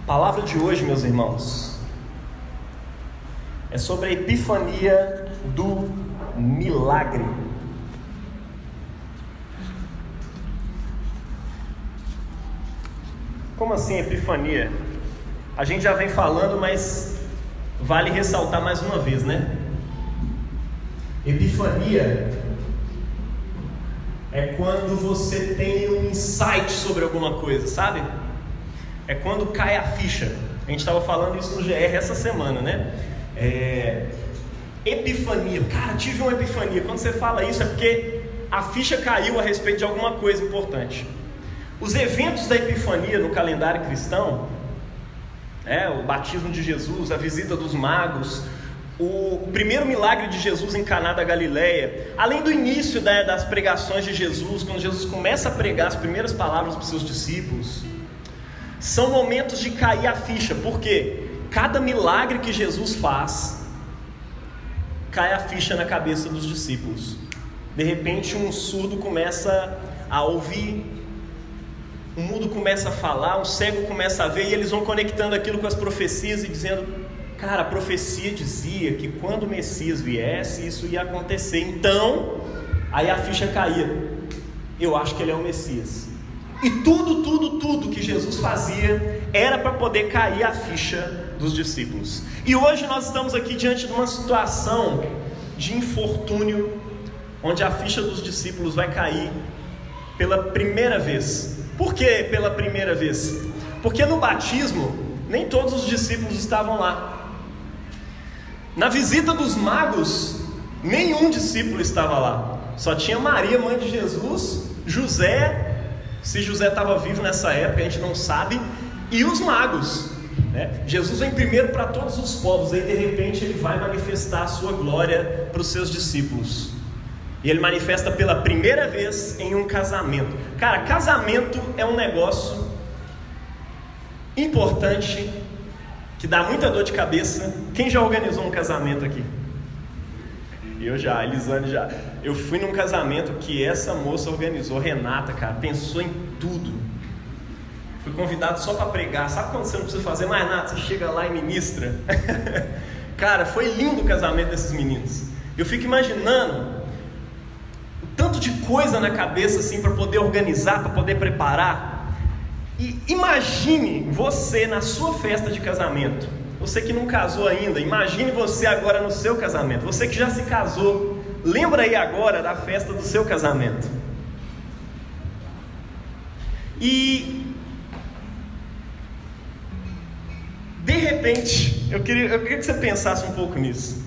A palavra de hoje, meus irmãos, é sobre a epifania do milagre. Como assim epifania? A gente já vem falando, mas vale ressaltar mais uma vez, né? Epifania é quando você tem um insight sobre alguma coisa, sabe? É quando cai a ficha. A gente estava falando isso no GR essa semana, né? Epifania. Cara, tive uma epifania. Quando você fala isso é porque a ficha caiu a respeito de alguma coisa importante. Os eventos da epifania no calendário cristão, o batismo de Jesus, a visita dos magos, o primeiro milagre de Jesus em Caná da Galileia, além do início das pregações de Jesus, quando Jesus começa a pregar as primeiras palavras para os seus discípulos, são momentos de cair a ficha, porque cada milagre que Jesus faz, cai a ficha na cabeça dos discípulos. De repente um surdo começa a ouvir, um mudo começa a falar, um cego começa a ver, e eles vão conectando aquilo com as profecias e dizendo: cara, a profecia dizia que quando o Messias viesse, isso ia acontecer. Então, aí a ficha caía. Eu acho que ele é o Messias. E tudo que Jesus fazia era para poder cair a ficha dos discípulos. E hoje nós estamos aqui diante de uma situação de infortúnio, onde a ficha dos discípulos vai cair pela primeira vez. Por que pela primeira vez? Porque no batismo, nem todos os discípulos estavam lá. Na visita dos magos, nenhum discípulo estava lá. Só tinha Maria, mãe de Jesus, José, se José estava vivo nessa época, a gente não sabe, e os magos, né? Jesus vem primeiro para todos os povos, aí de repente ele vai manifestar a sua glória para os seus discípulos. E ele manifesta pela primeira vez em um casamento. Cara, casamento é um negócio importante, que dá muita dor de cabeça. Quem já organizou um casamento aqui? Eu já, a Elisane já. Eu fui num casamento que essa moça organizou, Renata, cara, pensou em tudo. Fui convidado só para pregar. Sabe quando você não precisa fazer mais nada? Você chega lá e ministra. Cara, foi lindo o casamento desses meninos. Eu fico imaginando o tanto de coisa na cabeça assim para poder organizar, para poder preparar. E imagine você na sua festa de casamento. Você que não casou ainda, imagine você agora no seu casamento. Você que já se casou, lembra aí agora da festa do seu casamento. E de repente, eu queria que você pensasse um pouco nisso.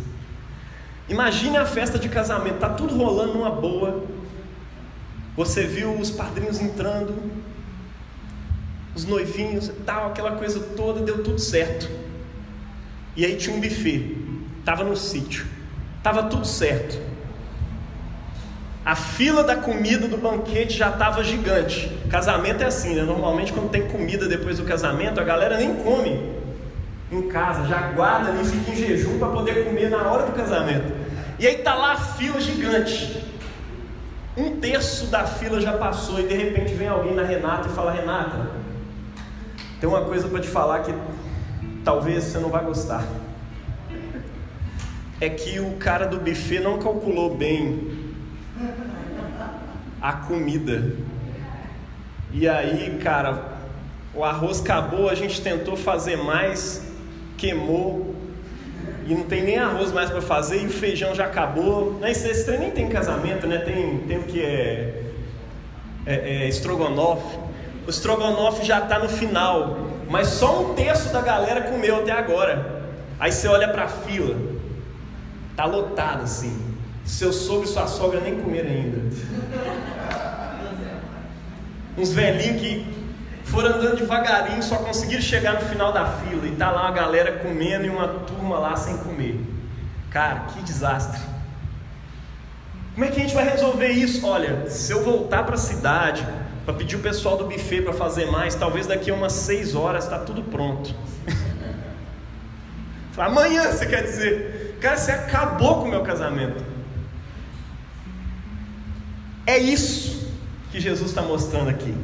Imagine a festa de casamento, tá tudo rolando numa boa. Você viu os padrinhos entrando, os noivinhos e tal, aquela coisa toda, deu tudo certo. E aí tinha um buffet, estava no sítio, estava tudo certo. A fila da comida do banquete já estava gigante. Casamento é assim, né? Normalmente quando tem comida depois do casamento, a galera nem come em casa, já guarda ali, fica em jejum para poder comer na hora do casamento. E aí está lá a fila gigante. Um terço da fila já passou e de repente vem alguém na Renata e fala: Renata, tem uma coisa para te falar que talvez você não vai gostar. É que o cara do buffet não calculou bem a comida. E aí, cara, o arroz acabou, a gente tentou fazer mais, queimou, e não tem nem arroz mais para fazer, e o feijão já acabou. Esse trem nem tem casamento, né? Tem o que é estrogonofe. O estrogonofe já está no final, mas só um terço da galera comeu até agora. Aí você olha para a fila, tá lotado assim. Seu sogro e sua sogra nem comeram ainda. Uns velhinhos que foram andando devagarinho, só conseguiram chegar no final da fila, e tá lá uma galera comendo e uma turma lá sem comer. Cara, que desastre. Como é que a gente vai resolver isso? Olha, se eu voltar para a cidade para pedir o pessoal do buffet para fazer mais, talvez daqui a umas 6 horas está tudo pronto. Amanhã, você quer dizer? Cara, você acabou com o meu casamento. É isso que Jesus está mostrando aqui?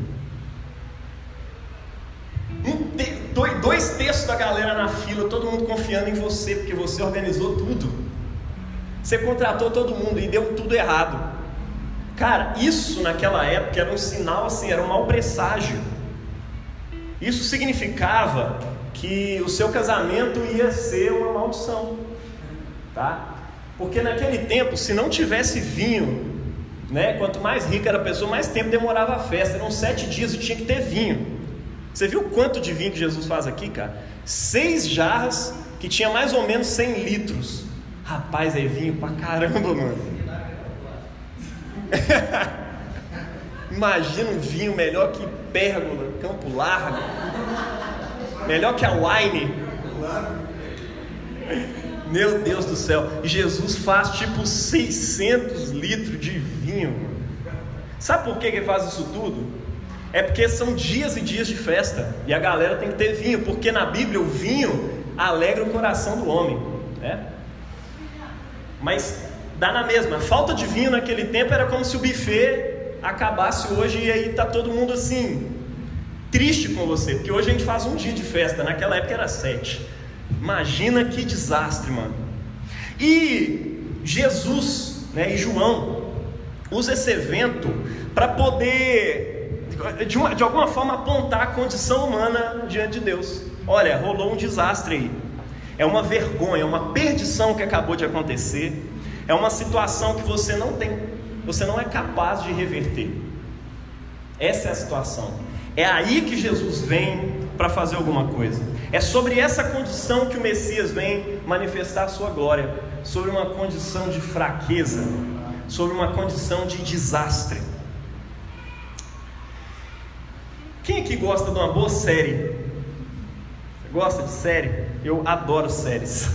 2/3 da galera na fila, todo mundo confiando em você, porque você organizou tudo. Você contratou todo mundo e deu tudo errado. Cara, isso naquela época era um sinal assim, era um mau presságio. Isso significava que o seu casamento ia ser uma maldição, tá? Porque naquele tempo, se não tivesse vinho, né, quanto mais rica era a pessoa, mais tempo demorava a festa. Eram 7 dias e tinha que ter vinho. Você viu quanto de vinho que Jesus faz aqui, cara? 6 jarras que tinha mais ou menos 100 litros. Rapaz, é vinho pra caramba, mano. Imagina um vinho melhor que Pérgola, Campo Largo, melhor que a Wine. Meu Deus do céu. E Jesus faz tipo 600 litros de vinho. Sabe por que ele faz isso tudo? É porque são dias e dias de festa, e a galera tem que ter vinho, porque na Bíblia o vinho alegra o coração do homem, né? Mas dá na mesma. A falta de vinho naquele tempo era como se o buffet acabasse hoje e aí tá todo mundo assim, triste com você, porque hoje a gente faz um dia de festa, naquela época era 7. Imagina que desastre, mano. E Jesus, né, e João usa esse evento para poder de alguma forma apontar a condição humana diante de Deus. Olha, rolou um desastre aí. É uma vergonha, uma perdição que acabou de acontecer. É uma situação que você não é capaz de reverter. Essa é a situação. É aí que Jesus vem para fazer alguma coisa. É sobre essa condição que o Messias vem manifestar a sua glória. Sobre uma condição de fraqueza, sobre uma condição de desastre. Quem aqui gosta de uma boa série? Gosta de série? Eu adoro séries.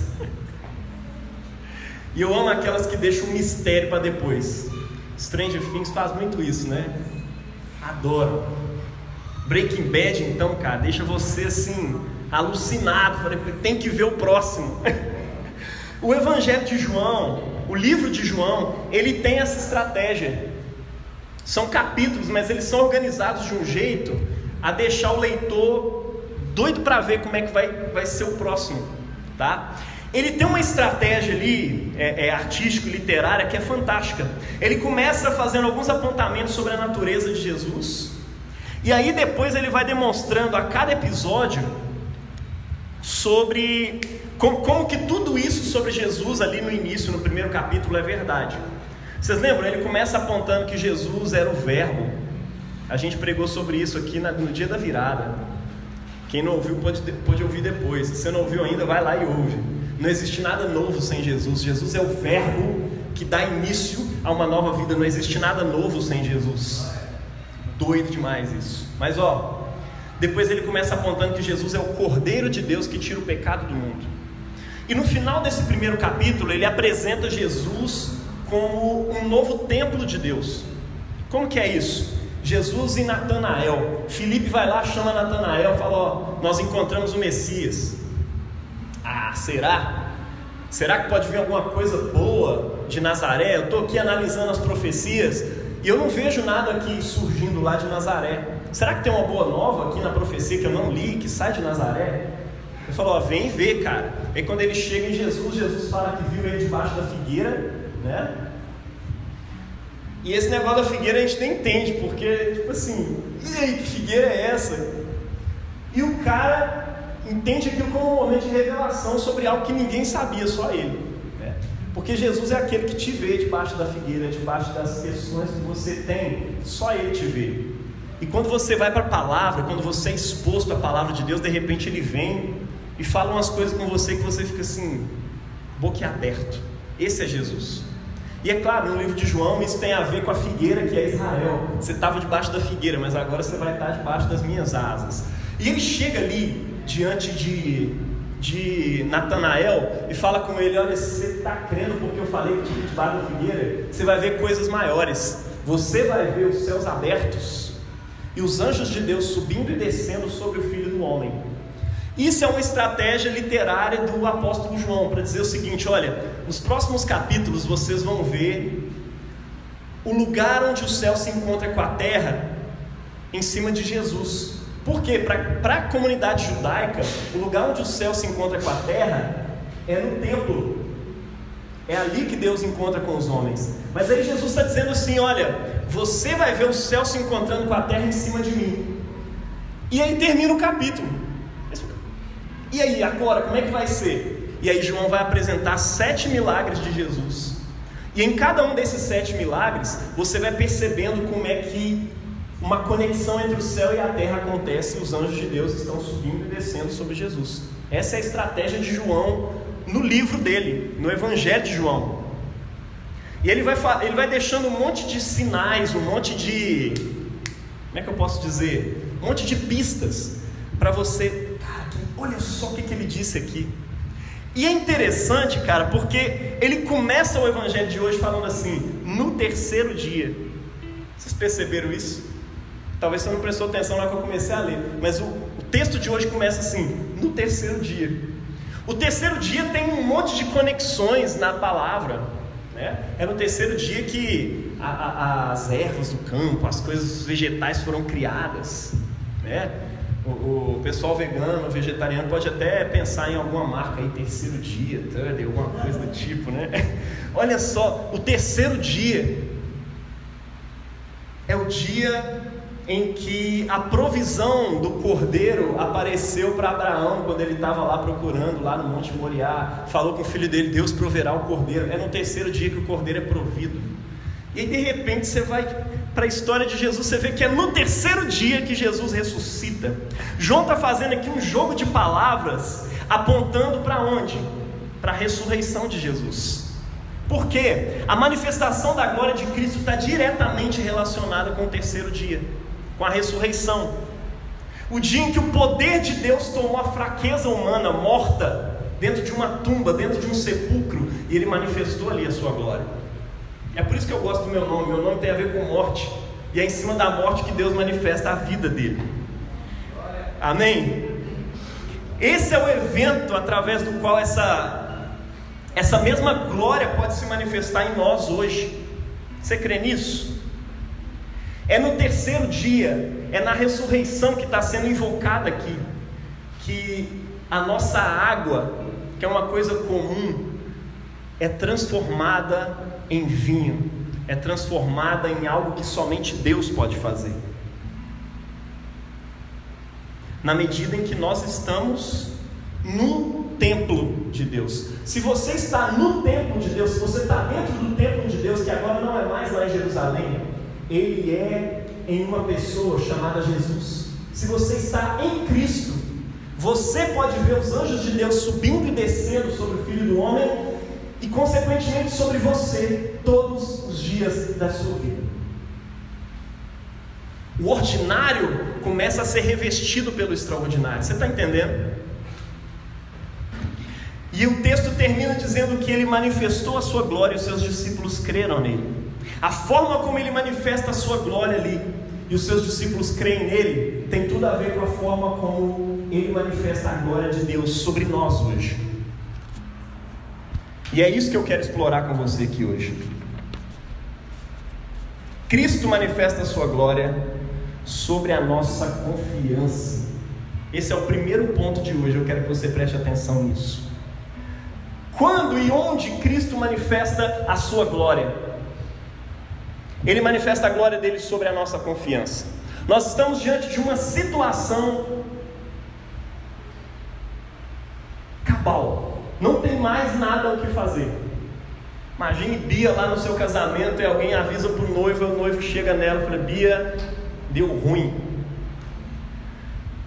E eu amo aquelas que deixam um mistério para depois. Stranger Things faz muito isso, né? Adoro. Breaking Bad, então, cara, deixa você assim, alucinado. Falei, tem que ver o próximo. O Evangelho de João, o livro de João, ele tem essa estratégia. São capítulos, mas eles são organizados de um jeito a deixar o leitor doido para ver como é que vai ser o próximo, tá? Ele tem uma estratégia ali, artística, literária, que é fantástica. Ele começa fazendo alguns apontamentos sobre a natureza de Jesus, e aí depois ele vai demonstrando a cada episódio sobre como que tudo isso sobre Jesus ali no início, no primeiro capítulo, é verdade. Vocês lembram? Ele começa apontando que Jesus era o Verbo. A gente pregou sobre isso aqui no dia da virada. Quem não ouviu pode ouvir depois. Se você não ouviu ainda, vai lá e ouve. Não existe nada novo sem Jesus. Jesus é o Verbo que dá início a uma nova vida. Não existe nada novo sem Jesus. Doido demais isso. Mas depois ele começa apontando que Jesus é o Cordeiro de Deus que tira o pecado do mundo. E no final desse primeiro capítulo, ele apresenta Jesus como um novo templo de Deus. Como que é isso? Jesus e Natanael. Filipe vai lá, chama Natanael e fala, nós encontramos o Messias. Ah, será? Será que pode vir alguma coisa boa de Nazaré? Eu estou aqui analisando as profecias e eu não vejo nada aqui surgindo lá de Nazaré. Será que tem uma boa nova aqui na profecia que eu não li, que sai de Nazaré? Ele falou, vem ver, cara. Aí quando ele chega em Jesus fala que viu ele debaixo da figueira, né? E esse negócio da figueira a gente nem entende, porque, tipo assim, e aí, que figueira é essa? E o cara entende aquilo como um momento de revelação sobre algo que ninguém sabia, só ele, né? Porque Jesus é aquele que te vê debaixo da figueira, debaixo das questões que você tem, só ele te vê. E quando você vai para a palavra, quando você é exposto à palavra de Deus, de repente ele vem e fala umas coisas com você que você fica assim, boquiaberto. Esse é Jesus. E é claro, no livro de João isso tem a ver com a figueira que é Israel. Você estava debaixo da figueira, mas agora você vai estar debaixo das minhas asas. E ele chega ali diante de Natanael e fala com ele, olha, se você está crendo porque eu falei que tinha debaixo da figueira, você vai ver coisas maiores. Você vai ver os céus abertos e os anjos de Deus subindo e descendo sobre o Filho do Homem. Isso é uma estratégia literária do apóstolo João, para dizer o seguinte, olha, nos próximos capítulos vocês vão ver o lugar onde o céu se encontra com a terra, em cima de Jesus. Por quê? Para a comunidade judaica, o lugar onde o céu se encontra com a terra é no templo. É ali que Deus encontra com os homens. Mas aí Jesus está dizendo assim: olha, você vai ver o céu se encontrando com a terra em cima de mim. E aí termina o capítulo. E aí, agora, como é que vai ser? E aí João vai apresentar 7 milagres de Jesus. E em cada um desses 7 milagres, você vai percebendo como é que uma conexão entre o céu e a terra acontece, e os anjos de Deus estão subindo e descendo sobre Jesus. Essa é a estratégia de João no livro dele, no Evangelho de João. E ele vai deixando um monte de sinais, um monte de... como é que eu posso dizer? Um monte de pistas para você... cara, olha só o que ele disse aqui. E é interessante, cara, porque ele começa o Evangelho de hoje falando assim: no terceiro dia. Vocês perceberam isso? Talvez você não prestou atenção na hora que eu comecei a ler, mas o texto de hoje começa assim: no terceiro dia. O terceiro dia tem um monte de conexões na palavra, né? É no terceiro dia que as ervas do campo, as coisas vegetais foram criadas, né? O pessoal vegano, vegetariano pode até pensar em alguma marca aí, terceiro dia, alguma coisa do tipo, né? Olha só, o terceiro dia é o dia em que a provisão do cordeiro apareceu para Abraão, quando ele estava lá procurando, lá no Monte Moriá, falou com o filho dele: Deus proverá o cordeiro. É no terceiro dia que o cordeiro é provido. E aí de repente você vai para a história de Jesus, você vê que é no terceiro dia que Jesus ressuscita. João está fazendo aqui um jogo de palavras, apontando para onde? Para a ressurreição de Jesus. Por quê? A manifestação da glória de Cristo está diretamente relacionada com o terceiro dia, com a ressurreição. O dia em que o poder de Deus tomou a fraqueza humana morta dentro de uma tumba, dentro de um sepulcro, e Ele manifestou ali a sua glória. É por isso que eu gosto do meu nome. Meu nome tem a ver com morte, e é em cima da morte que Deus manifesta a vida dele. Amém? Esse é o evento através do qual essa mesma glória pode se manifestar em nós hoje. Você crê nisso? É no terceiro dia, é na ressurreição que está sendo invocada aqui, que a nossa água, que é uma coisa comum, é transformada em vinho, é transformada em algo que somente Deus pode fazer. Na medida em que nós estamos no templo de Deus. Se você está no templo de Deus, se você está dentro do templo de Deus, que agora não é mais lá em Jerusalém, ele é em uma pessoa chamada Jesus. Se você está em Cristo, você pode ver os anjos de Deus subindo e descendo sobre o Filho do Homem, e consequentemente sobre você, todos os dias da sua vida. O ordinário começa a ser revestido pelo extraordinário. Você está entendendo? E o texto termina dizendo que ele manifestou a sua glória e os seus discípulos creram nele. A forma como ele manifesta a sua glória ali e os seus discípulos creem nele tem tudo a ver com a forma como ele manifesta a glória de Deus sobre nós hoje. E é isso que eu quero explorar com você aqui hoje. Cristo manifesta a sua glória sobre a nossa confiança. Esse é o primeiro ponto de hoje, eu quero que você preste atenção nisso. Quando e onde Cristo manifesta a sua glória? Ele manifesta a glória dele sobre a nossa confiança. Nós estamos diante de uma situação cabal. Não tem mais nada o que fazer. Imagine Bia lá no seu casamento e alguém avisa para o noivo chega nela e fala: Bia, deu ruim.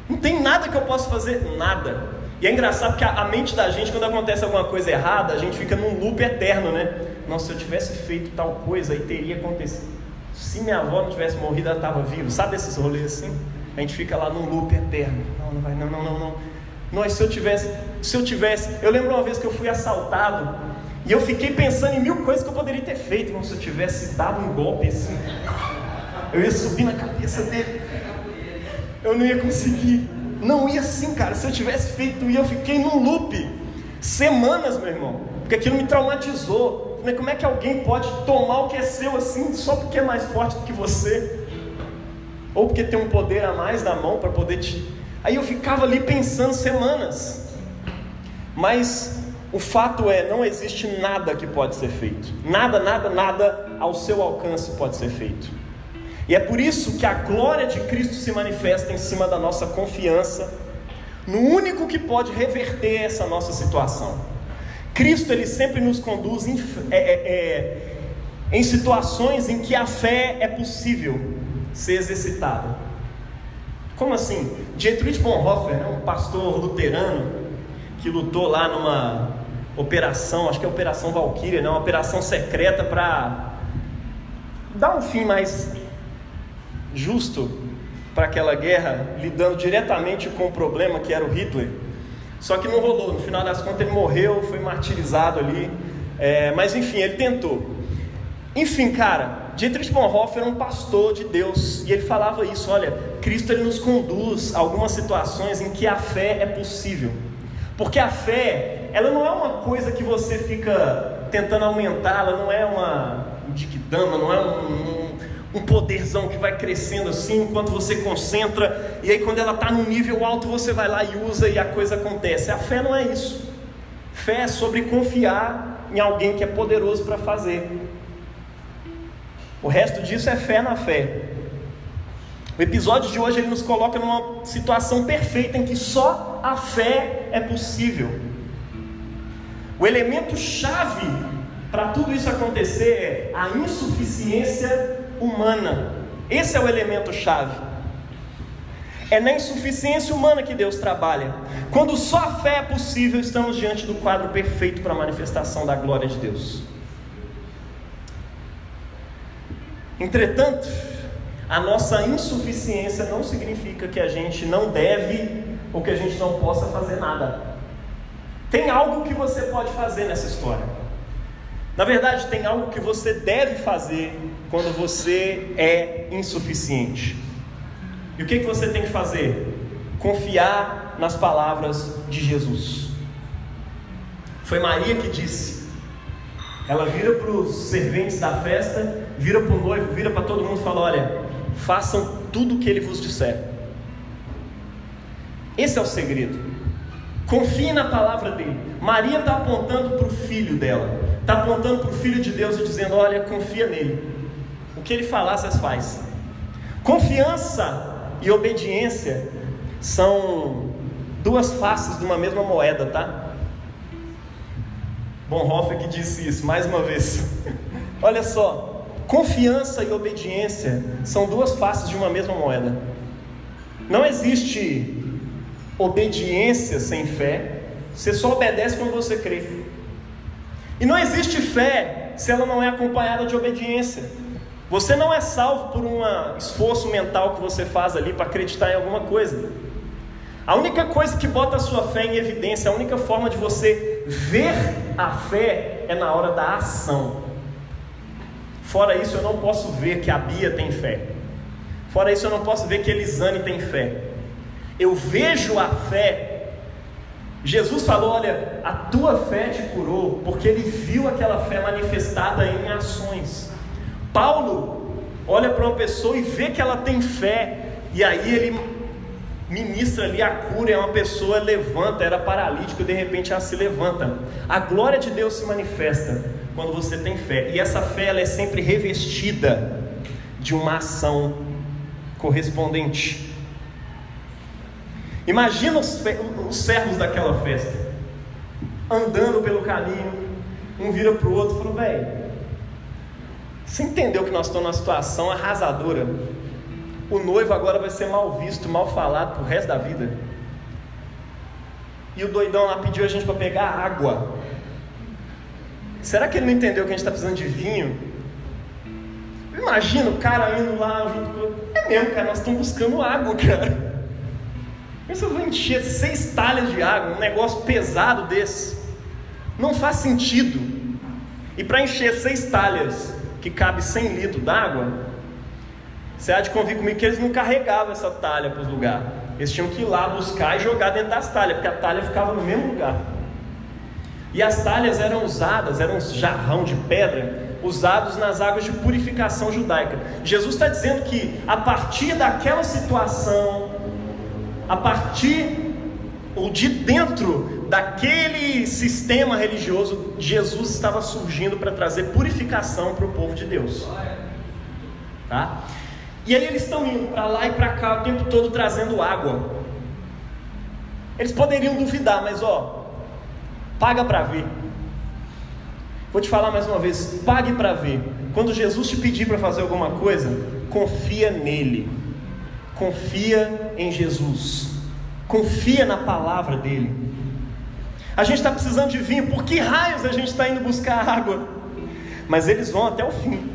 Não tem nada que eu possa fazer, nada. E é engraçado porque a mente da gente, quando acontece alguma coisa errada, a gente fica num loop eterno, né? Nossa, se eu tivesse feito tal coisa, aí teria acontecido. Se minha avó não tivesse morrido, ela estava viva. Sabe esses rolês assim? A gente fica lá num loop eterno. Não vai, não. Nós, se eu tivesse, eu lembro uma vez que eu fui assaltado e eu fiquei pensando em 1000 coisas que eu poderia ter feito. Irmão, se eu tivesse dado um golpe assim, eu ia subir na cabeça dele, eu não ia conseguir, não ia assim, cara. Se eu tivesse feito, eu fiquei num loop semanas, meu irmão, porque aquilo me traumatizou. Como é que alguém pode tomar o que é seu assim, só porque é mais forte do que você? Ou porque tem um poder a mais na mão para poder te... Aí eu ficava ali pensando semanas. Mas o fato é, não existe nada que pode ser feito. Nada ao seu alcance pode ser feito. E é por isso que a glória de Cristo se manifesta em cima da nossa confiança no único que pode reverter essa nossa situação. Cristo, ele sempre nos conduz em situações em que a fé é possível ser exercitada. Como assim? Dietrich Bonhoeffer, um pastor luterano que lutou lá numa operação, acho que é a Operação Valquíria, uma operação secreta para dar um fim mais justo para aquela guerra, lidando diretamente com o problema que era o Hitler. Só que não rolou, no final das contas ele morreu, foi martirizado ali, mas enfim, ele tentou. Enfim, cara, Dietrich Bonhoeffer era um pastor de Deus, e ele falava isso: olha, Cristo, ele nos conduz a algumas situações em que a fé é possível, porque a fé, ela não é uma coisa que você fica tentando aumentar, ela não é uma dama, não é um poderzão que vai crescendo assim, enquanto você concentra, e aí quando ela está num nível alto, você vai lá e usa e a coisa acontece. A fé não é isso. Fé é sobre confiar em alguém que é poderoso para fazer. O resto disso é fé na fé. O episódio de hoje, ele nos coloca numa situação perfeita em que só a fé é possível. O elemento chave para tudo isso acontecer é a insuficiência humana. Esse é o elemento chave. É na insuficiência humana que Deus trabalha. Quando só a fé é possível, estamos diante do quadro perfeito para a manifestação da glória de Deus. Entretanto, a nossa insuficiência não significa que a gente não deve ou que a gente não possa fazer nada. Tem algo que você pode fazer nessa história. Na verdade, tem algo que você deve fazer quando você é insuficiente. E o que você tem que fazer? Confiar nas palavras de Jesus. Foi Maria que disse. Ela vira para os serventes da festa, vira para o noivo, vira para todo mundo e fala: olha, façam tudo o que ele vos disser. Esse é o segredo. Confie na palavra dele. Maria está apontando para o filho dela, está apontando para o Filho de Deus e dizendo: olha, confia nele. O que ele falar, vocês fazem. Confiança e obediência são duas faces de uma mesma moeda, tá? Bonhoeffer que disse isso, mais uma vez. Olha só, confiança e obediência são duas faces de uma mesma moeda. Não existe obediência sem fé. Você só obedece quando você crê. E não existe fé se ela não é acompanhada de obediência. Você não é salvo por um esforço mental que você faz ali para acreditar em alguma coisa. A única coisa que bota a sua fé em evidência, a única forma de você ver a fé é na hora da ação. Fora isso, eu não posso ver que a Bia tem fé. Fora isso, eu não posso ver que Elisane tem fé. Eu vejo a fé. Jesus falou: olha, a tua fé te curou, porque ele viu aquela fé manifestada em ações. Paulo olha para uma pessoa e vê que ela tem fé, e aí ele ministra ali a cura. É uma pessoa, levanta, era paralítico, de repente ela se levanta. A glória de Deus se manifesta quando você tem fé, e essa fé, ela é sempre revestida de uma ação correspondente. Imagina os servos daquela festa andando pelo caminho, um vira para o outro e fala: velho, você entendeu que nós estamos numa situação arrasadora? O noivo agora vai ser mal visto, mal falado pro resto da vida. E o doidão lá pediu a gente para pegar água. Será que ele não entendeu que a gente está precisando de vinho? Imagina o cara indo lá junto com... É mesmo, cara, nós estamos buscando água, cara. Mas eu vou encher 6 talhas de água, um negócio pesado desse. Não faz sentido. E para encher 6 talhas, que cabe 100 litros d'água, você há de convir comigo que eles não carregavam essa talha para os lugares. Eles tinham que ir lá buscar e jogar dentro das talhas, porque a talha ficava no mesmo lugar. E as talhas eram usadas, eram um jarrão de pedra, usados nas águas de purificação judaica. Jesus está dizendo que a partir daquela situação, a partir ou de dentro daquele sistema religioso, Jesus estava surgindo para trazer purificação para o povo de Deus. Tá? E aí eles estão indo para lá e para cá o tempo todo trazendo água. Eles poderiam duvidar, mas paga para ver. Vou te falar mais uma vez, pague para ver. Quando Jesus te pedir para fazer alguma coisa, confia nele, confia em Jesus, confia na palavra dele. A gente está precisando de vinho, por que raios a gente está indo buscar água? Mas eles vão até o fim.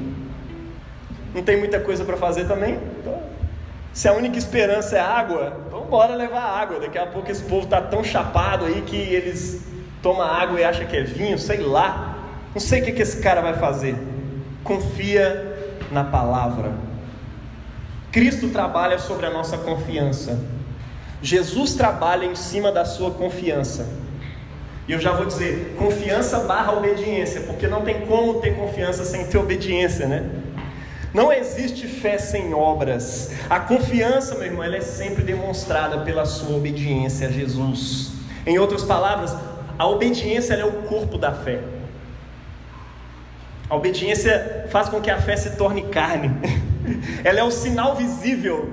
Não tem muita coisa para fazer também? Então, se a única esperança é água, vamos embora levar água. Daqui a pouco esse povo está tão chapado aí que eles tomam água e acham que é vinho, sei lá. Não sei o que esse cara vai fazer. Confia na palavra. Cristo trabalha sobre a nossa confiança. Jesus trabalha em cima da sua confiança. E eu já vou dizer, confiança / obediência, porque não tem como ter confiança sem ter obediência, né? Não existe fé sem obras. A confiança, meu irmão, ela é sempre demonstrada pela sua obediência a Jesus. Em outras palavras, a obediência ela é o corpo da fé. A obediência faz com que a fé se torne carne. Ela é o sinal visível.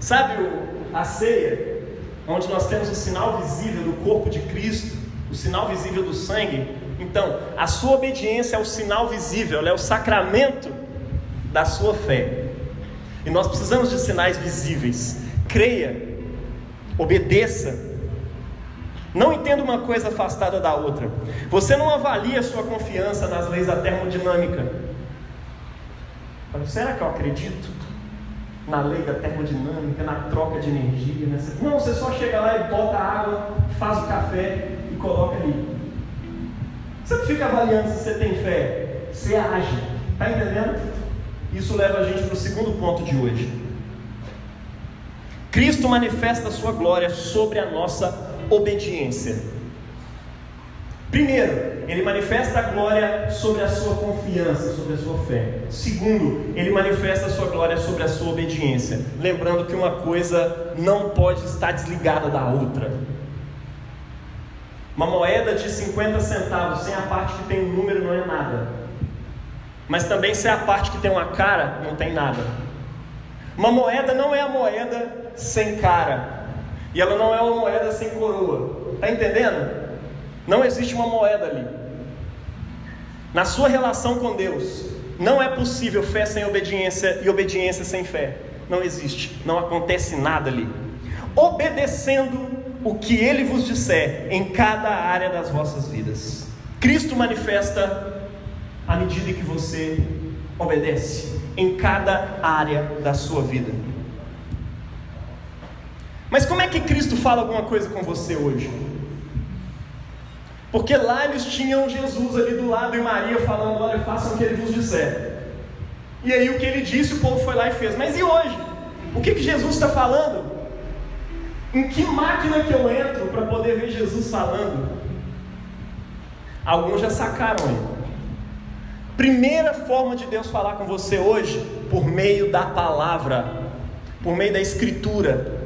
Sabe a ceia, onde nós temos o sinal visível do corpo de Cristo, o sinal visível do sangue? Então, a sua obediência é o sinal visível, ela é o sacramento da sua fé. E nós precisamos de sinais visíveis. Creia, obedeça. Não entenda uma coisa afastada da outra. Você não avalia a sua confiança nas leis da termodinâmica. Será que eu acredito na lei da termodinâmica, na troca de energia? Não, você só chega lá e bota a água, faz o café e coloca ali. Você não fica avaliando se você tem fé, você age. Está entendendo? Isso leva a gente para o segundo ponto de hoje. Cristo manifesta a sua glória sobre a nossa obediência. Primeiro, ele manifesta a glória sobre a sua confiança, sobre a sua fé. Segundo, ele manifesta a sua glória sobre a sua obediência. Lembrando que uma coisa não pode estar desligada da outra. Uma moeda de 50 centavos sem a parte que tem um número não é nada. Mas também sem a parte que tem uma cara não tem nada. Uma moeda não é a moeda sem cara. E ela não é uma moeda sem coroa. Está entendendo? Não existe uma moeda ali. Na sua relação com Deus, não é possível fé sem obediência e obediência sem fé. Não existe. Não acontece nada ali. Obedecendo o que Ele vos disser em cada área das vossas vidas. Cristo manifesta à medida que você obedece em cada área da sua vida. Mas como é que Cristo fala alguma coisa com você hoje? Porque lá eles tinham Jesus ali do lado e Maria falando, olha, façam o que Ele vos disser. E aí o que Ele disse, o povo foi lá e fez. Mas e hoje? O que Jesus está falando? Em que máquina que eu entro para poder ver Jesus falando? Alguns já sacaram aí. Primeira forma de Deus falar com você hoje, por meio da palavra, por meio da Escritura.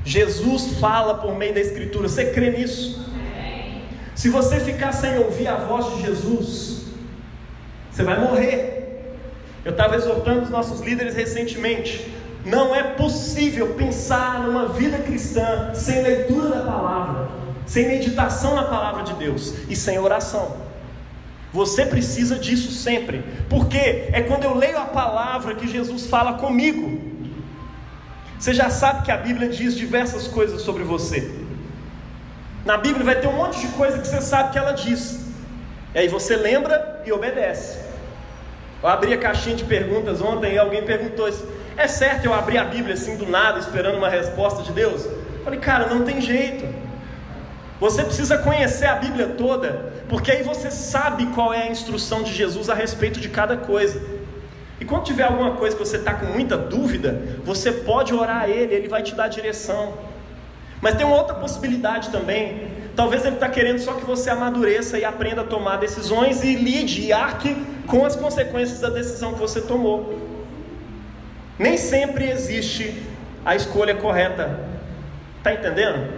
Jesus fala por meio da Escritura. Você crê nisso? Se você ficar sem ouvir a voz de Jesus, você vai morrer. Eu estava exortando os nossos líderes recentemente. Não é possível pensar numa vida cristã sem leitura da palavra, sem meditação na palavra de Deus e sem oração. Você precisa disso sempre, porque é quando eu leio a palavra que Jesus fala comigo. Você já sabe que a Bíblia diz diversas coisas sobre você. Na Bíblia vai ter um monte de coisa que você sabe que ela diz. E aí você lembra e obedece. Eu abri a caixinha de perguntas ontem e alguém perguntou isso. É certo eu abrir a Bíblia assim do nada, esperando uma resposta de Deus? Eu falei, cara, não tem jeito. Você precisa conhecer a Bíblia toda, porque aí você sabe qual é a instrução de Jesus a respeito de cada coisa. E quando tiver alguma coisa que você está com muita dúvida, você pode orar a Ele, Ele vai te dar direção. Mas tem uma outra possibilidade também. Talvez Ele está querendo só que você amadureça e aprenda a tomar decisões e lide e arque com as consequências da decisão que você tomou. Nem sempre existe a escolha correta. Está entendendo?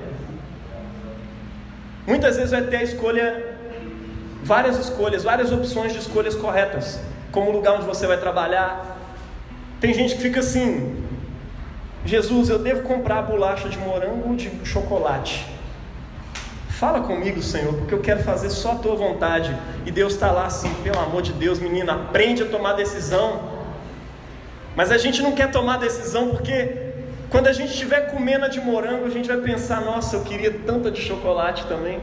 Muitas vezes vai ter a escolha, várias opções de escolhas corretas, como o lugar onde você vai trabalhar. Tem gente que fica assim: Jesus, eu devo comprar bolacha de morango ou de chocolate? Fala comigo, Senhor, porque eu quero fazer só a tua vontade. E Deus está lá assim: pelo amor de Deus, menina, aprende a tomar decisão. Mas a gente não quer tomar decisão porque quando a gente estiver comendo a de morango, a gente vai pensar: nossa, eu queria tanta de chocolate também.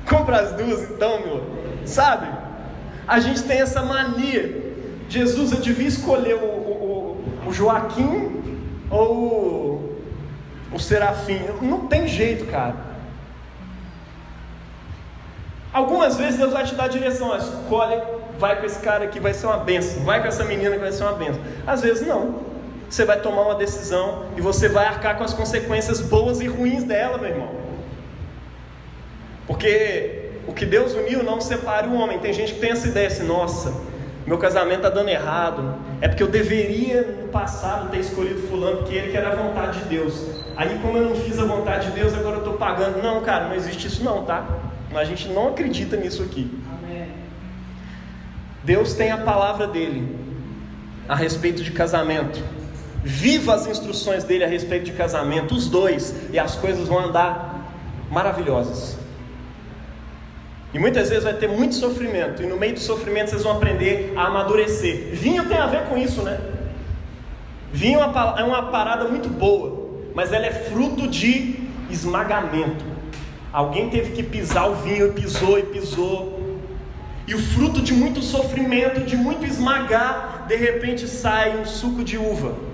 Compra as duas então, meu. Sabe? A gente tem essa mania. Jesus, eu devia escolher o Joaquim ou o Serafim? Não tem jeito, cara. Algumas vezes Deus vai te dar a direção: escolhe, vai com esse cara aqui, vai ser uma bênção. Vai com essa menina que vai ser uma bênção. Às vezes não. Você vai tomar uma decisão e você vai arcar com as consequências boas e ruins dela, meu irmão. Porque o que Deus uniu não separe o homem. Tem gente que tem essa ideia assim: nossa, meu casamento está dando errado, é porque eu deveria no passado ter escolhido fulano, porque ele que era a vontade de Deus. Aí como eu não fiz a vontade de Deus, agora eu estou pagando. Não, cara, não existe isso não, tá? A gente não acredita nisso aqui. Amém. Deus tem a palavra dele a respeito de casamento. Viva as instruções dele a respeito de casamento, os dois, e as coisas vão andar maravilhosas. E muitas vezes vai ter muito sofrimento, e no meio do sofrimento vocês vão aprender a amadurecer. Vinho tem a ver com isso, né? Vinho é uma parada muito boa, mas ela é fruto de esmagamento. Alguém teve que pisar o vinho, e pisou. E o fruto de muito sofrimento, de muito esmagar, de repente sai um suco de uva.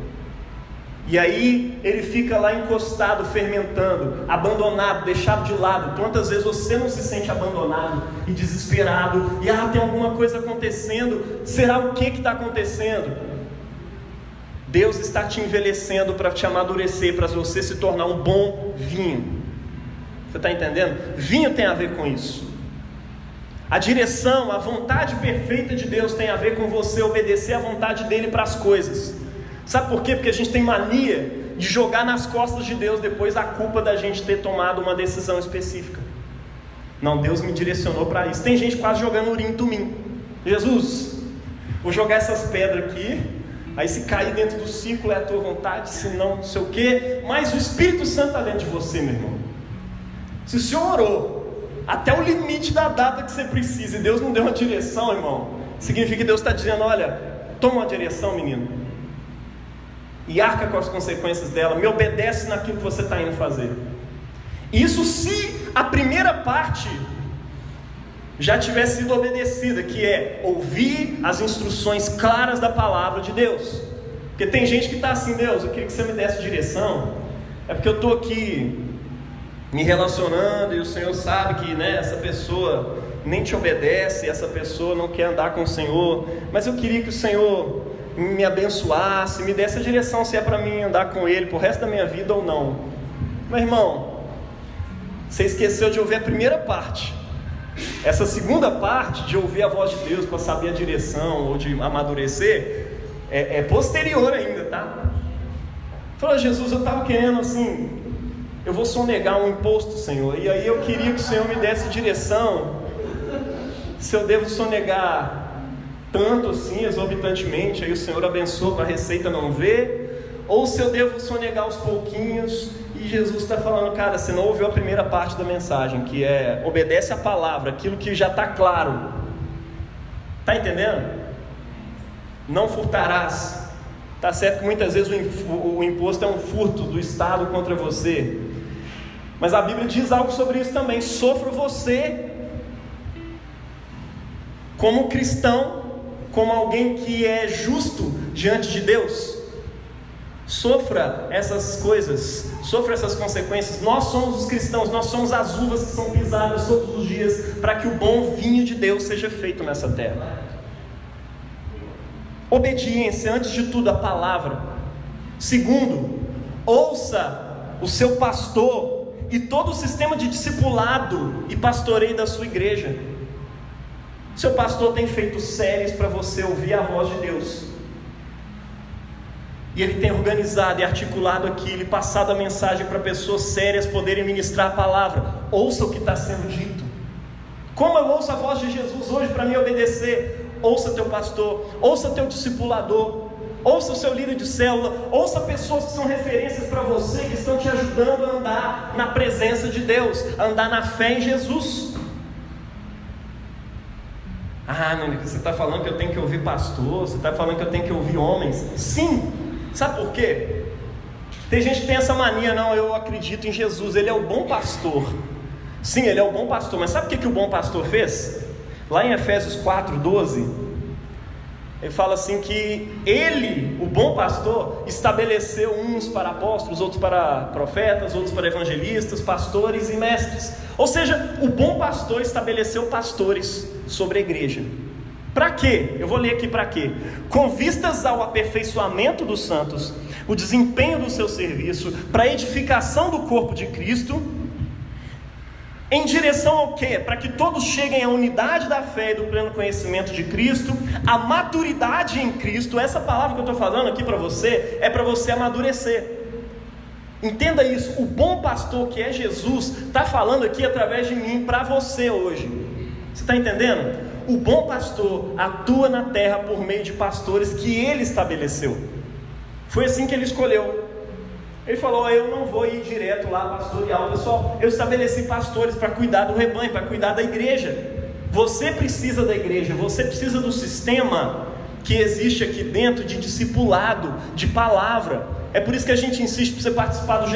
E aí ele fica lá encostado, fermentando, abandonado, deixado de lado. Quantas vezes você não se sente abandonado e desesperado? E tem alguma coisa acontecendo. Será o que está acontecendo? Deus está te envelhecendo para te amadurecer, para você se tornar um bom vinho. Você está entendendo? Vinho tem a ver com isso. A direção, a vontade perfeita de Deus tem a ver com você obedecer à vontade dele para as coisas. Sabe por quê? Porque a gente tem mania de jogar nas costas de Deus depois a culpa da gente ter tomado uma decisão específica. Não, Deus me direcionou para isso. Tem gente quase jogando urim tumim. Jesus, vou jogar essas pedras aqui, aí se cair dentro do círculo é a tua vontade, se não sei o quê. Mas o Espírito Santo está dentro de você, meu irmão. Se o Senhor orou até o limite da data que você precisa e Deus não deu uma direção, irmão, significa que Deus está dizendo: olha, toma uma direção, menino, e arca com as consequências dela, me obedece naquilo que você está indo fazer. Isso se a primeira parte já tivesse sido obedecida, que é ouvir as instruções claras da palavra de Deus. Porque tem gente que está assim: Deus, eu queria que você me desse direção, é porque eu estou aqui me relacionando e o Senhor sabe que, né, essa pessoa nem te obedece, essa pessoa não quer andar com o Senhor, mas eu queria que o Senhor me abençoasse, me desse a direção se é para mim andar com Ele pro resto da minha vida ou não. Meu irmão, você esqueceu de ouvir a primeira parte. Essa segunda parte de ouvir a voz de Deus para saber a direção ou de amadurecer é posterior ainda, tá? Falou: Jesus, eu estava querendo assim, eu vou sonegar um imposto, Senhor, e aí eu queria que o Senhor me desse direção se eu devo sonegar tanto assim, exorbitantemente, aí o Senhor abençoa para a receita não ver, ou se eu devo sonegar aos pouquinhos. E Jesus está falando: cara, você não ouviu a primeira parte da mensagem, que é obedece a palavra, aquilo que já está claro. Está entendendo? Não furtarás. Está certo que muitas vezes o imposto é um furto do Estado contra você, mas a Bíblia diz algo sobre isso também: sofra você como cristão, como alguém que é justo diante de Deus. Sofra essas coisas, sofra essas consequências. Nós somos os cristãos, nós somos as uvas que são pisadas todos os dias para que o bom vinho de Deus seja feito nessa terra. Obediência, antes de tudo, a palavra. Segundo, ouça o seu pastor e todo o sistema de discipulado e pastoreio da sua igreja. Seu pastor tem feito séries para você ouvir a voz de Deus. E ele tem organizado e articulado aquilo e passado a mensagem para pessoas sérias poderem ministrar a palavra. Ouça o que está sendo dito. Como eu ouço a voz de Jesus hoje para me obedecer? Ouça teu pastor, ouça teu discipulador, ouça o seu líder de célula, ouça pessoas que são referências para você, que estão te ajudando a andar na presença de Deus, a andar na fé em Jesus. Você está falando que eu tenho que ouvir pastor, você está falando que eu tenho que ouvir homens. Sim, sabe por quê? Tem gente que tem essa mania, não, eu acredito em Jesus, ele é o bom pastor. Sim, ele é o bom pastor, mas sabe o que o bom pastor fez? Lá em Efésios 4:12, ele fala assim que ele, o bom pastor, estabeleceu uns para apóstolos, outros para profetas, outros para evangelistas, pastores e mestres. Ou seja, o bom pastor estabeleceu pastores sobre a igreja. Para quê? Eu vou ler aqui para quê. Com vistas ao aperfeiçoamento dos santos, o desempenho do seu serviço, para a edificação do corpo de Cristo, em direção ao quê? Para que todos cheguem à unidade da fé e do pleno conhecimento de Cristo, à maturidade em Cristo. Essa palavra que eu estou falando aqui para você, é para você amadurecer. Entenda isso, o bom pastor que é Jesus, está falando aqui através de mim, para você hoje. Você está entendendo? O bom pastor atua na terra por meio de pastores que ele estabeleceu. Foi assim que ele escolheu. Ele falou, eu não vou ir direto lá pastorear, pessoal, eu estabeleci pastores para cuidar do rebanho, para cuidar da igreja. Você precisa da igreja, você precisa do sistema que existe aqui dentro de discipulado, de palavra. É por isso que a gente insiste para você participar do GR,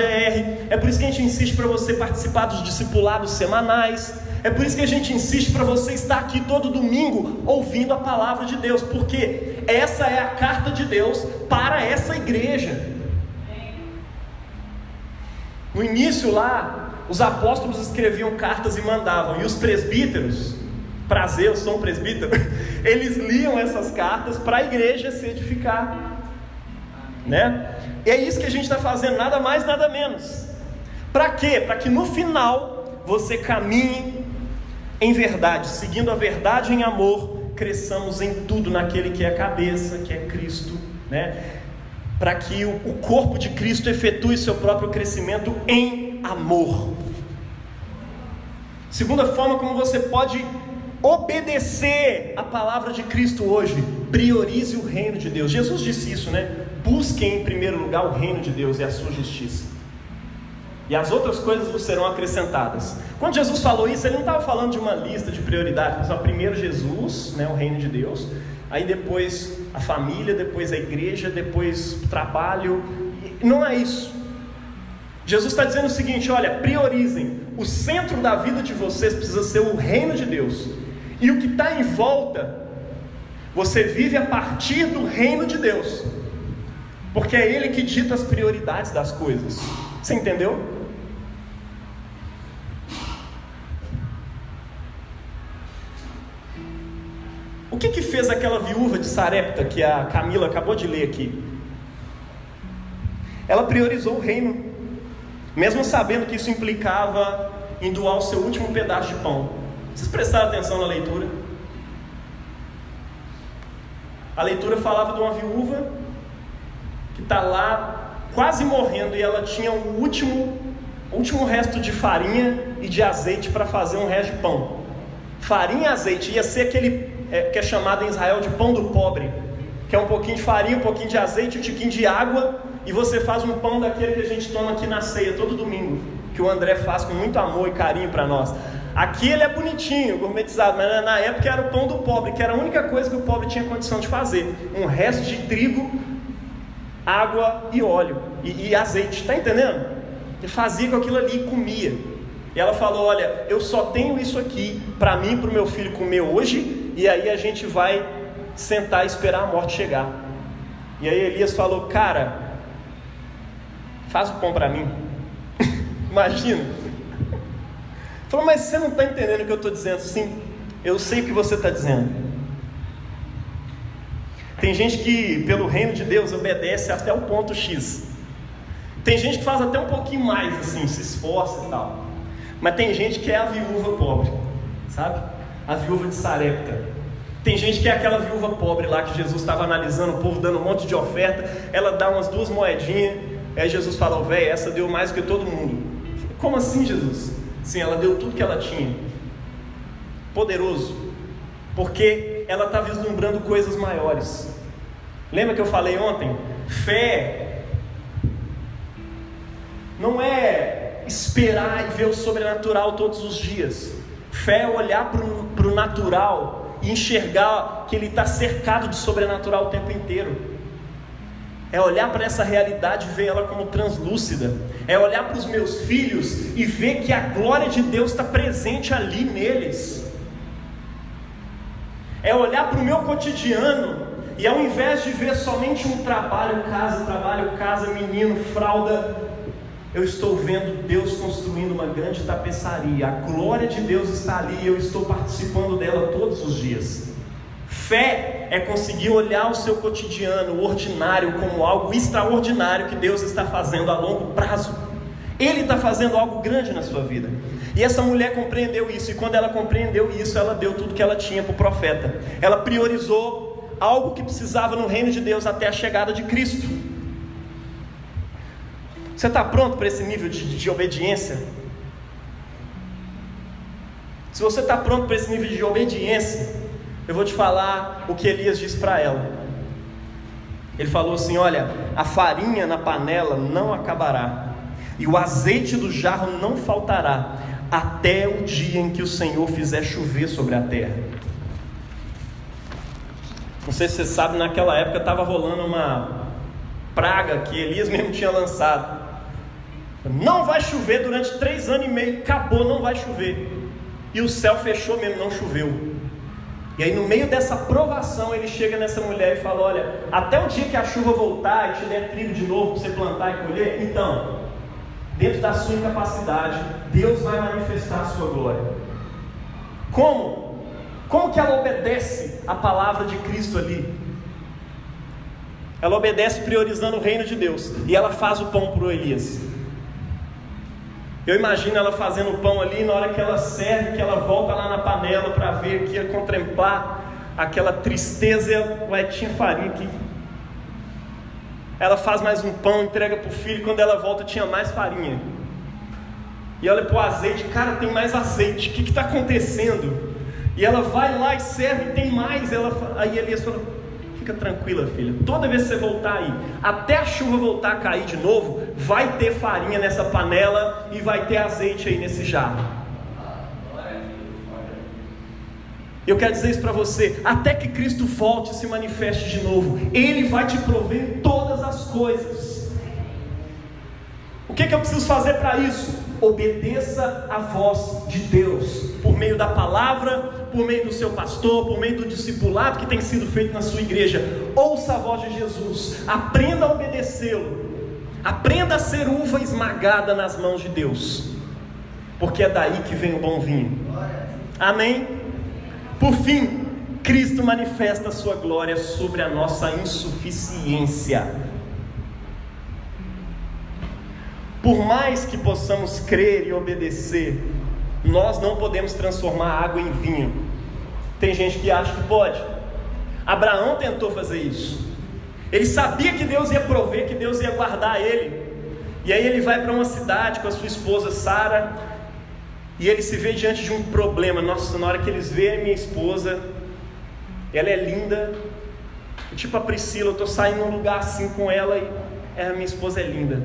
é por isso que a gente insiste para você participar dos discipulados semanais, é por isso que a gente insiste para você estar aqui todo domingo ouvindo a palavra de Deus, porque essa é a carta de Deus para essa igreja. No início lá, os apóstolos escreviam cartas e mandavam, e os presbíteros, prazer, eu sou um presbítero, eles liam essas cartas para a igreja se edificar, né? E é isso que a gente está fazendo, nada mais, nada menos. Para quê? Para que no final você caminhe em verdade, seguindo a verdade em amor, cresçamos em tudo naquele que é a cabeça, que é Cristo, né? Para que o corpo de Cristo efetue seu próprio crescimento em amor. Segunda forma como você pode obedecer a palavra de Cristo hoje: priorize o reino de Deus. Jesus disse isso, né? Busquem em primeiro lugar o reino de Deus e a sua justiça, e as outras coisas vos serão acrescentadas. Quando Jesus falou isso, ele não estava falando de uma lista de prioridades. Mas primeiro Jesus, né, o reino de Deus, aí depois a família, depois a igreja, depois o trabalho. Não é isso. Jesus está dizendo o seguinte: olha, priorizem. O centro da vida de vocês precisa ser o reino de Deus, e o que está em volta, você vive a partir do reino de Deus, porque é Ele que dita as prioridades das coisas. Você entendeu? O que fez aquela viúva de Sarepta que a Camila acabou de ler aqui? Ela priorizou o reino, mesmo sabendo que isso implicava em doar o seu último pedaço de pão. Vocês prestaram atenção na leitura? A leitura falava de uma viúva que está lá quase morrendo, e ela tinha o último resto de farinha e de azeite para fazer um resto de pão. Farinha e azeite ia ser aquele que é chamado em Israel de pão do pobre, que é um pouquinho de farinha, um pouquinho de azeite, um tiquinho de água, e você faz um pão daquele que a gente toma aqui na ceia todo domingo, que o André faz com muito amor e carinho para nós. Aqui ele é bonitinho, gourmetizado, mas na época era o pão do pobre, que era a única coisa que o pobre tinha condição de fazer: um resto de trigo, água e óleo e azeite. Está entendendo? Ele fazia com aquilo ali e comia. E ela falou: olha, eu só tenho isso aqui para mim e para o meu filho comer hoje, e aí a gente vai sentar e esperar a morte chegar. E aí Elias falou: cara, faz o pão para mim. Imagina. Falou: mas você não está entendendo o que eu estou dizendo? Sim, eu sei o que você está dizendo. Tem gente que pelo reino de Deus obedece até o ponto X. Tem gente que faz até um pouquinho mais, assim, se esforça e tal. Mas tem gente que é a viúva pobre, sabe? A viúva de Sarepta. Tem gente que é aquela viúva pobre lá que Jesus estava analisando, o povo dando um monte de oferta. Ela dá umas 2 moedinhas. Aí Jesus fala: velho, essa deu mais do que todo mundo. Como assim, Jesus? Sim, ela deu tudo que ela tinha. Poderoso. Porque ela está vislumbrando coisas maiores. Lembra que eu falei ontem? Fé não é esperar e ver o sobrenatural todos os dias. Fé é olhar para o natural e enxergar que ele está cercado de sobrenatural o tempo inteiro. É olhar para essa realidade e ver ela como translúcida. É olhar para os meus filhos e ver que a glória de Deus está presente ali neles. É olhar para o meu cotidiano e, ao invés de ver somente um trabalho, casa, menino, fralda, eu estou vendo Deus construindo uma grande tapeçaria. A glória de Deus está ali e eu estou participando dela todos os dias. Fé é conseguir olhar o seu cotidiano, o ordinário, como algo extraordinário que Deus está fazendo a longo prazo. Ele está fazendo algo grande na sua vida. E essa mulher compreendeu isso, e quando ela compreendeu isso, ela deu tudo que ela tinha para o profeta. Ela priorizou algo que precisava no reino de Deus até a chegada de Cristo. Você está pronto para esse nível de obediência? Se você está pronto para esse nível de obediência, eu vou te falar o que Elias disse para ela. Ele falou assim: olha, a farinha na panela não acabará, e o azeite do jarro não faltará, até o dia em que o Senhor fizer chover sobre a terra. Não sei se você sabe, naquela época estava rolando uma praga que Elias mesmo tinha lançado. Não vai chover durante 3 anos e meio, acabou, não vai chover. E o céu fechou mesmo, não choveu. E aí no meio dessa provação ele chega nessa mulher e fala: olha, até o dia que a chuva voltar e te der trigo de novo para você plantar e colher, então, dentro da sua incapacidade, Deus vai manifestar a sua glória. Como? Como que ela obedece a palavra de Cristo ali? Ela obedece priorizando o reino de Deus. E ela faz o pão para o Elias. Eu imagino ela fazendo o pão ali, na hora que ela serve, que ela volta lá na panela para ver aqui, contemplar aquela tristeza. Ué, tinha farinha aqui. Ela faz mais um pão, entrega para o filho, e quando ela volta tinha mais farinha. E olha para o azeite, cara, tem mais azeite, o que está acontecendo? E ela vai lá e serve, e tem mais. Aí Elias fala: fica tranquila, filha, toda vez que você voltar aí, até a chuva voltar a cair de novo, vai ter farinha nessa panela e vai ter azeite aí nesse jarro. Eu quero dizer isso para você: até que Cristo volte e se manifeste de novo, Ele vai te prover todas as coisas. O que eu preciso fazer para isso? Obedeça a voz de Deus, por meio da palavra, por meio do seu pastor, por meio do discipulado que tem sido feito na sua igreja. Ouça a voz de Jesus, aprenda a obedecê-lo, aprenda a ser uva esmagada nas mãos de Deus, porque é daí que vem o bom vinho. Amém? Por fim, Cristo manifesta a sua glória sobre a nossa insuficiência. Por mais que possamos crer e obedecer, nós não podemos transformar água em vinho. Tem gente que acha que pode. Abraão tentou fazer isso. Ele sabia que Deus ia prover, que Deus ia guardar ele. E aí ele vai para uma cidade com a sua esposa Sara, e ele se vê diante de um problema. Nossa, na hora que eles veem minha esposa, ela é linda, tipo a Priscila, eu estou saindo num lugar assim com ela e a minha esposa é linda.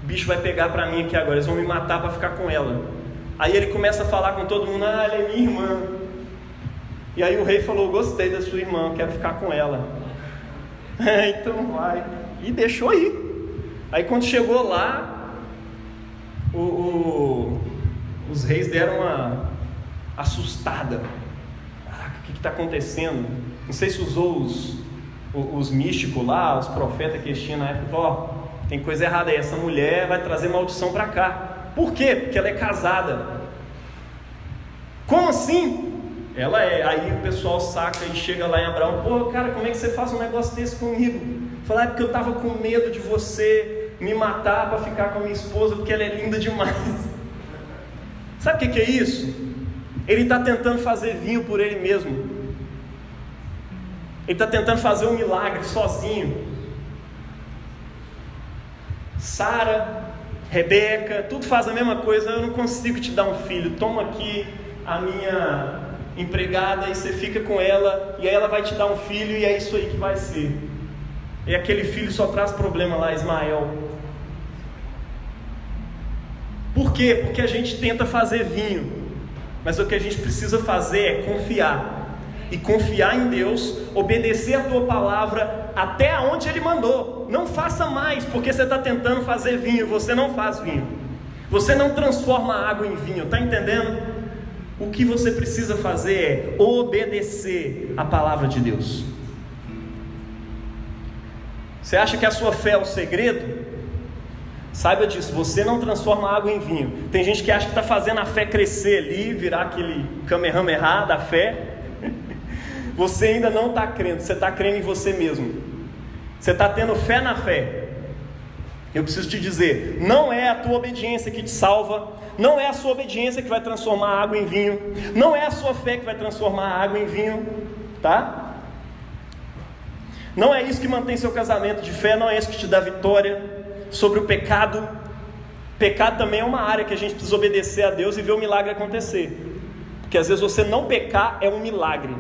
O bicho vai pegar para mim aqui agora, eles vão me matar para ficar com ela. Aí ele começa a falar com todo mundo: ela é minha irmã. E aí o rei falou: gostei da sua irmã, quero ficar com ela. Então vai. E deixou ir. Aí quando chegou lá, os reis deram uma assustada. Caraca, o que está acontecendo? Não sei se usou os místicos lá, os profetas que eles tinham na época. Ó, tem coisa errada aí, essa mulher vai trazer maldição para cá. Por quê? Porque ela é casada. Como assim? Ela é. Aí o pessoal saca e chega lá em Abraão: pô, cara, como é que você faz um negócio desse comigo? Fala: é porque eu estava com medo de você me matar para ficar com a minha esposa porque ela é linda demais. Sabe o que é isso? Ele está tentando fazer vinho por ele mesmo. Ele está tentando fazer um milagre sozinho. Sara, Rebeca, tudo faz a mesma coisa. Eu não consigo te dar um filho. Toma aqui a minha empregada e você fica com ela, e aí ela vai te dar um filho, e é isso aí que vai ser. E aquele filho só traz problema lá, Ismael. Por quê? Porque a gente tenta fazer vinho, mas o que a gente precisa fazer é confiar. E confiar em Deus, obedecer a tua palavra até onde Ele mandou. Não faça mais, porque você está tentando fazer vinho. Você não faz vinho. Você não transforma a água em vinho, está entendendo? O que você precisa fazer é obedecer a palavra de Deus. Você acha que a sua fé é o segredo? Saiba disso, você não transforma a água em vinho. Tem gente que acha que está fazendo a fé crescer ali, virar aquele Kamehameha da fé. Você ainda não está crendo, você está crendo em você mesmo. Você está tendo fé na fé. Eu preciso te dizer, não é a tua obediência que te salva, não é a sua obediência que vai transformar a água em vinho, não é a sua fé que vai transformar a água em vinho, tá? Não é isso que mantém seu casamento de fé, não é isso que te dá vitória sobre o pecado. Pecado também é uma área que a gente precisa obedecer a Deus e ver o milagre acontecer, porque às vezes você não pecar é um milagre,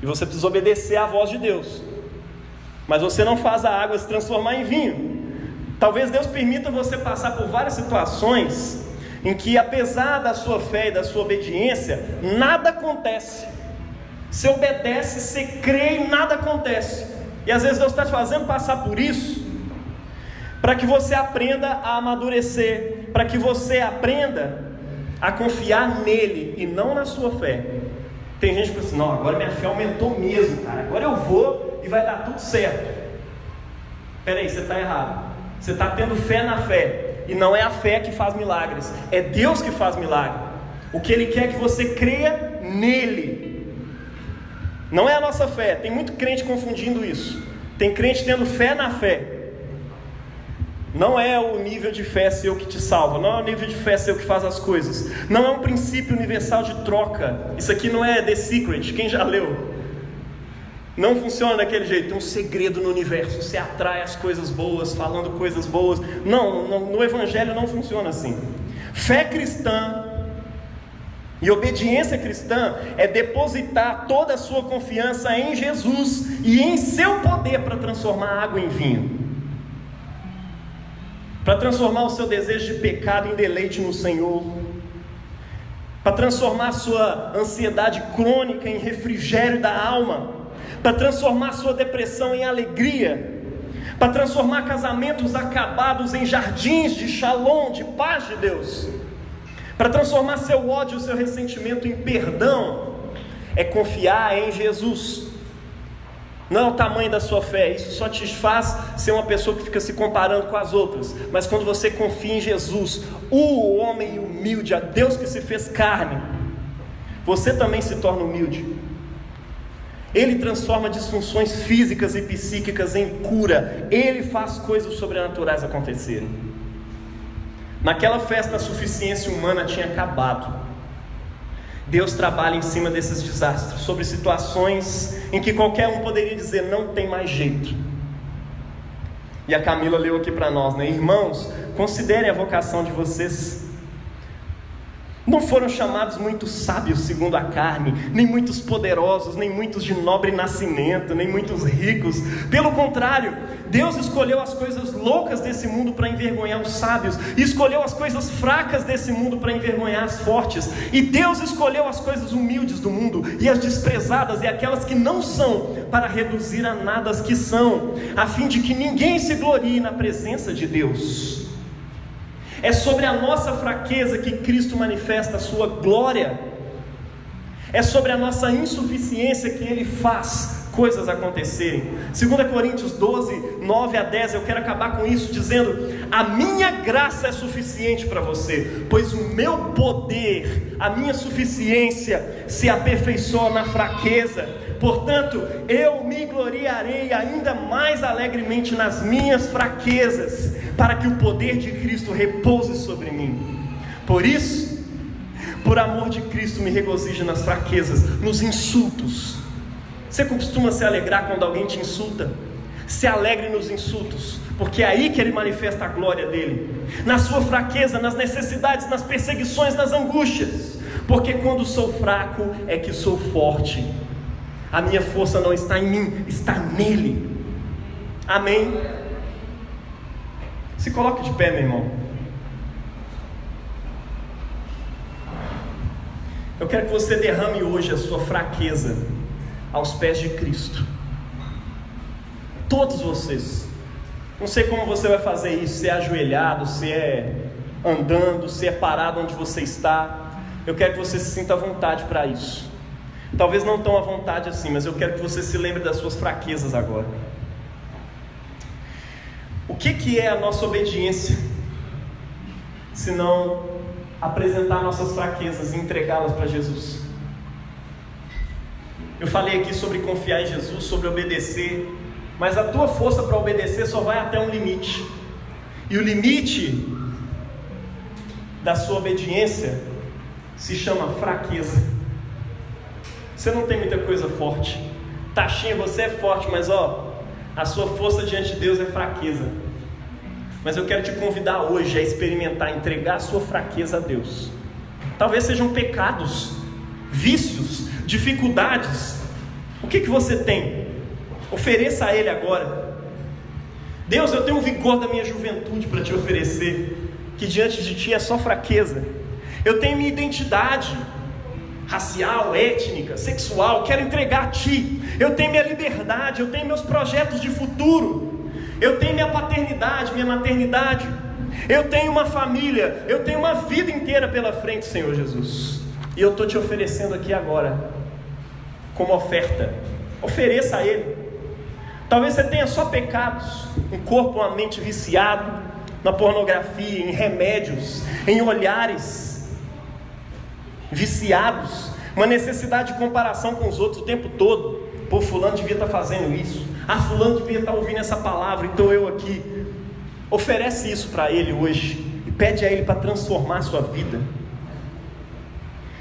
e você precisa obedecer à voz de Deus, mas você não faz a água se transformar em vinho. Talvez Deus permita você passar por várias situações em que, apesar da sua fé e da sua obediência, nada acontece. Você obedece, você crê e nada acontece. E às vezes Deus está te fazendo passar por isso para que você aprenda a amadurecer, para que você aprenda a confiar nele e não na sua fé. Tem gente que fala assim, não, agora minha fé aumentou mesmo, cara, agora eu vou e vai dar tudo certo. Peraí, você está errado. Você está tendo fé na fé, e não é a fé que faz milagres, é Deus que faz milagre. O que Ele quer é que você creia nele, não é a nossa fé. Tem muito crente confundindo isso. Tem crente tendo fé na fé. Não é o nível de fé seu que te salva, não é o nível de fé seu que faz as coisas, não é um princípio universal de troca. Isso aqui não é The Secret, quem já leu? Não funciona daquele jeito. Tem um segredo no universo, você atrai as coisas boas, falando coisas boas. Não, no Evangelho não funciona assim. Fé cristã e obediência cristã é depositar toda a sua confiança em Jesus e em seu poder para transformar a água em vinho, para transformar o seu desejo de pecado em deleite no Senhor, para transformar a sua ansiedade crônica em refrigério da alma, para transformar sua depressão em alegria, para transformar casamentos acabados em jardins de shalom, de paz de Deus, para transformar seu ódio, seu ressentimento em perdão. É confiar em Jesus. Não é o tamanho da sua fé, isso só te faz ser uma pessoa que fica se comparando com as outras. Mas quando você confia em Jesus, o homem humilde, a Deus que se fez carne, você também se torna humilde. Ele transforma disfunções físicas e psíquicas em cura. Ele faz coisas sobrenaturais acontecerem. Naquela festa a suficiência humana tinha acabado. Deus trabalha em cima desses desastres, sobre situações em que qualquer um poderia dizer, não tem mais jeito. E a Camila leu aqui para nós, né? Irmãos, considerem a vocação de vocês. Não foram chamados muitos sábios segundo a carne, nem muitos poderosos, nem muitos de nobre nascimento, nem muitos ricos. Pelo contrário, Deus escolheu as coisas loucas desse mundo para envergonhar os sábios, e escolheu as coisas fracas desse mundo para envergonhar as fortes. E Deus escolheu as coisas humildes do mundo, e as desprezadas, e aquelas que não são, para reduzir a nada as que são, a fim de que ninguém se glorie na presença de Deus. É sobre a nossa fraqueza que Cristo manifesta a sua glória. É sobre a nossa insuficiência que Ele faz coisas acontecerem. 2 Coríntios 12, 9 a 10, eu quero acabar com isso dizendo: a minha graça é suficiente para você, pois o meu poder, a minha suficiência se aperfeiçoa na fraqueza. Portanto, eu me gloriarei ainda mais alegremente nas minhas fraquezas, para que o poder de Cristo repouse sobre mim. Por isso, por amor de Cristo, me regozijo nas fraquezas, nos insultos. Você costuma se alegrar quando alguém te insulta? Se alegre nos insultos, porque é aí que Ele manifesta a glória dEle. Na sua fraqueza, nas necessidades, nas perseguições, nas angústias. Porque quando sou fraco é que sou forte. A minha força não está em mim, está nele. Amém? Se coloque de pé, meu irmão. Eu quero que você derrame hoje a sua fraqueza aos pés de Cristo. Todos vocês. Não sei como você vai fazer isso, se é ajoelhado, se é andando, se é parado onde você está. Eu quero que você se sinta à vontade para isso. Talvez não tão à vontade assim, mas eu quero que você se lembre das suas fraquezas agora. O que é a nossa obediência, se não apresentar nossas fraquezas e entregá-las para Jesus? Eu falei aqui sobre confiar em Jesus, sobre obedecer, mas a tua força para obedecer só vai até um limite. E o limite da sua obediência se chama fraqueza. Você não tem muita coisa forte. Taxinha, você é forte, mas a sua força diante de Deus é fraqueza. Mas eu quero te convidar hoje a experimentar, entregar a sua fraqueza a Deus. Talvez sejam pecados, vícios, dificuldades. O que você tem? Ofereça a Ele agora. Deus, eu tenho o vigor da minha juventude para te oferecer, que diante de Ti é só fraqueza. Eu tenho minha identidade racial, étnica, sexual, quero entregar a Ti. Eu tenho minha liberdade, eu tenho meus projetos de futuro, eu tenho minha paternidade, minha maternidade, eu tenho uma família, eu tenho uma vida inteira pela frente, Senhor Jesus. E eu estou te oferecendo aqui agora, como oferta. Ofereça a Ele. Talvez você tenha só pecados, um corpo, uma mente viciado na pornografia, em remédios, em olhares viciados, uma necessidade de comparação com os outros o tempo todo. Pô, fulano devia estar fazendo isso, fulano devia estar ouvindo essa palavra, então eu aqui. Oferece isso para Ele hoje e pede a Ele para transformar a sua vida.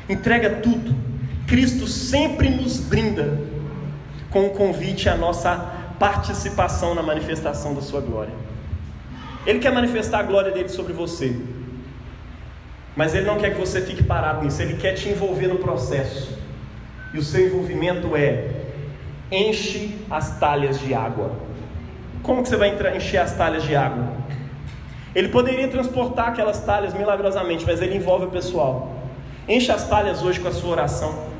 Entrega tudo. Cristo sempre nos brinda com o convite à nossa participação na manifestação da sua glória. Ele quer manifestar a glória dele sobre você, mas Ele não quer que você fique parado nisso. Ele quer te envolver no processo. E o seu envolvimento é: enche as talhas de água. Como que você vai encher as talhas de água? Ele poderia transportar aquelas talhas milagrosamente, mas Ele envolve o pessoal. Enche as talhas hoje com a sua oração.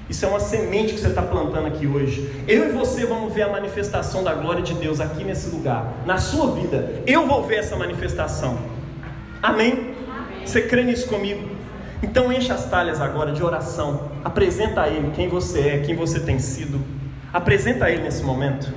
Isso é uma semente que você está plantando aqui hoje. Eu e você vamos ver a manifestação da glória de Deus aqui nesse lugar, na sua vida. Eu vou ver essa manifestação. Amém? Você crê nisso comigo? Então enche as talhas agora de oração. Apresenta a Ele quem você é, quem você tem sido. Apresenta a Ele nesse momento.